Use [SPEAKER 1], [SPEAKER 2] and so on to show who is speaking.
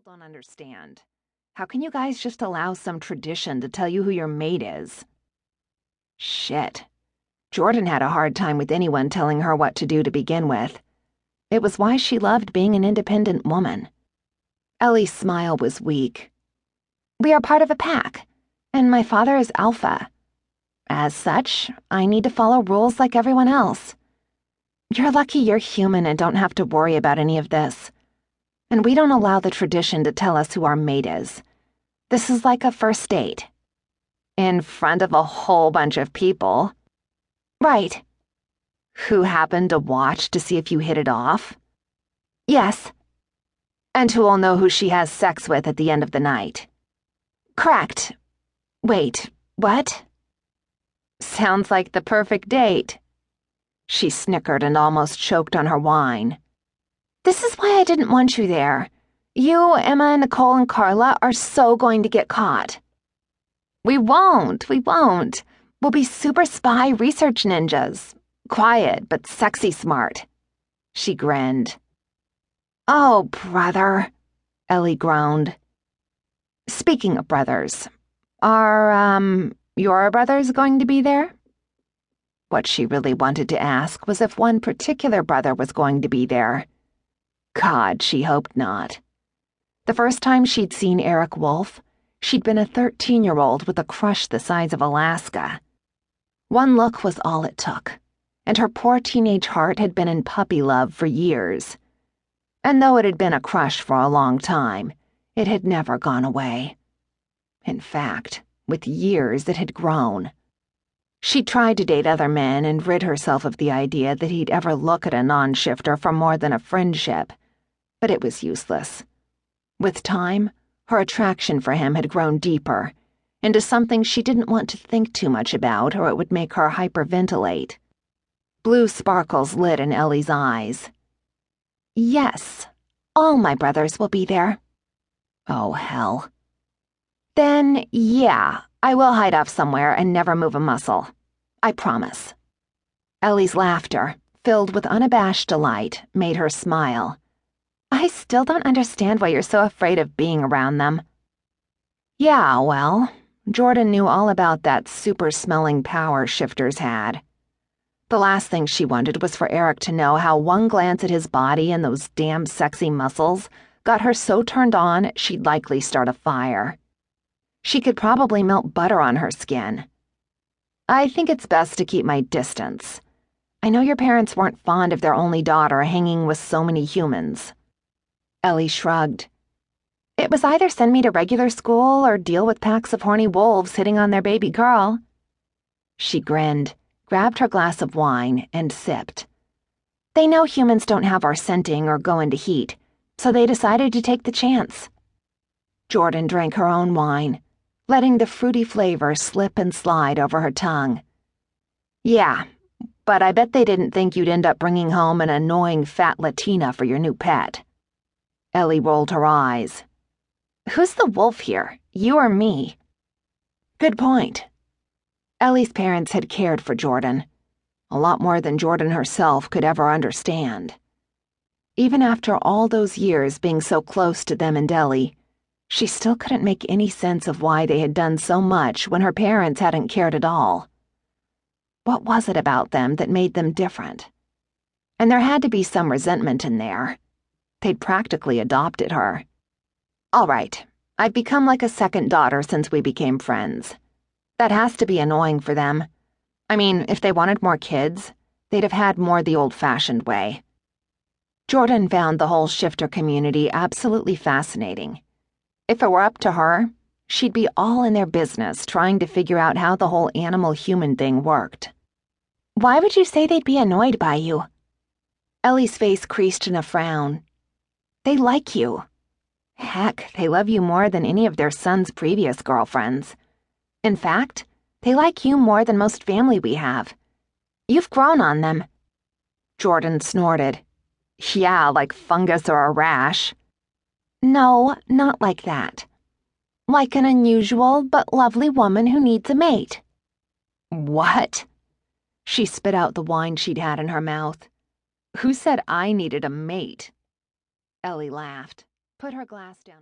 [SPEAKER 1] don't understand. How can you guys just allow some tradition to tell you who your mate is? Shit. Jordan had a hard time with anyone telling her what to do to begin with. It was why she loved being an independent woman. Ellie's smile was weak. We are part of a pack, and my father is Alpha. As such, I need to follow rules like everyone else. You're lucky you're human and don't have to worry about any of this. And we don't allow the tradition to tell us who our mate is. This is like a first date. In front of a whole bunch of people. Right. Who happened to watch to see if you hit it off? Yes. And who will know who she has sex with at the end of the night? Correct. Wait, what? Sounds like the perfect date. She snickered and almost choked on her wine. This is why I didn't want you there. You, Emma, Nicole, and Carla are so going to get caught. We won't. We'll be super spy research ninjas. Quiet, but sexy smart. She grinned. Oh, brother, Ellie groaned. Speaking of brothers, are, your brothers going to be there? What she really wanted to ask was if one particular brother was going to be there. God, she hoped not. The first time she'd seen Aric Wolfe, she'd been a 13-year-old with a crush the size of Alaska. One look was all it took, and her poor teenage heart had been in puppy love for years. And though it had been a crush for a long time, it had never gone away. In fact, with years it had grown. She tried to date other men and rid herself of the idea that he'd ever look at a non-shifter for more than a friendship, but it was useless. With time, her attraction for him had grown deeper, into something she didn't want to think too much about or it would make her hyperventilate. Blue sparkles lit in Ellie's eyes. Yes, all my brothers will be there. Oh, hell. Then, yeah, I will hide off somewhere and never move a muscle. I promise. Ellie's laughter, filled with unabashed delight, made her smile. I still don't understand why you're so afraid of being around them. Yeah, well, Jordan knew all about that super-smelling power shifters had. The last thing she wanted was for Aric to know how one glance at his body and those damn sexy muscles got her so turned on she'd likely start a fire. She could probably melt butter on her skin. I think it's best to keep my distance. I know your parents weren't fond of their only daughter hanging with so many humans. Ellie shrugged. It was either send me to regular school or deal with packs of horny wolves hitting on their baby girl. She grinned, grabbed her glass of wine, and sipped. They know humans don't have our scenting or go into heat, so they decided to take the chance. Jordan drank her own wine, letting the fruity flavor slip and slide over her tongue. Yeah, but I bet they didn't think you'd end up bringing home an annoying fat Latina for your new pet. Ellie rolled her eyes. Who's the wolf here, you or me? Good point. Ellie's parents had cared for Jordan, a lot more than Jordan herself could ever understand. Even after all those years being so close to them and Ellie, she still couldn't make any sense of why they had done so much when her parents hadn't cared at all. What was it about them that made them different? And there had to be some resentment in there. They'd practically adopted her. All right, I've become like a second daughter since we became friends. That has to be annoying for them. I mean, if they wanted more kids, they'd have had more the old-fashioned way. Jordan found the whole shifter community absolutely fascinating. If it were up to her, she'd be all in their business trying to figure out how the whole animal-human thing worked. Why would you say they'd be annoyed by you? Ellie's face creased in a frown. They like you. Heck, they love you more than any of their son's previous girlfriends. In fact, they like you more than most family we have. You've grown on them. Jordan snorted. Yeah, like fungus or a rash. No, not like that. Like an unusual but lovely woman who needs a mate. What? She spit out the wine she'd had in her mouth. Who said I needed a mate? Ellie laughed, put her glass down.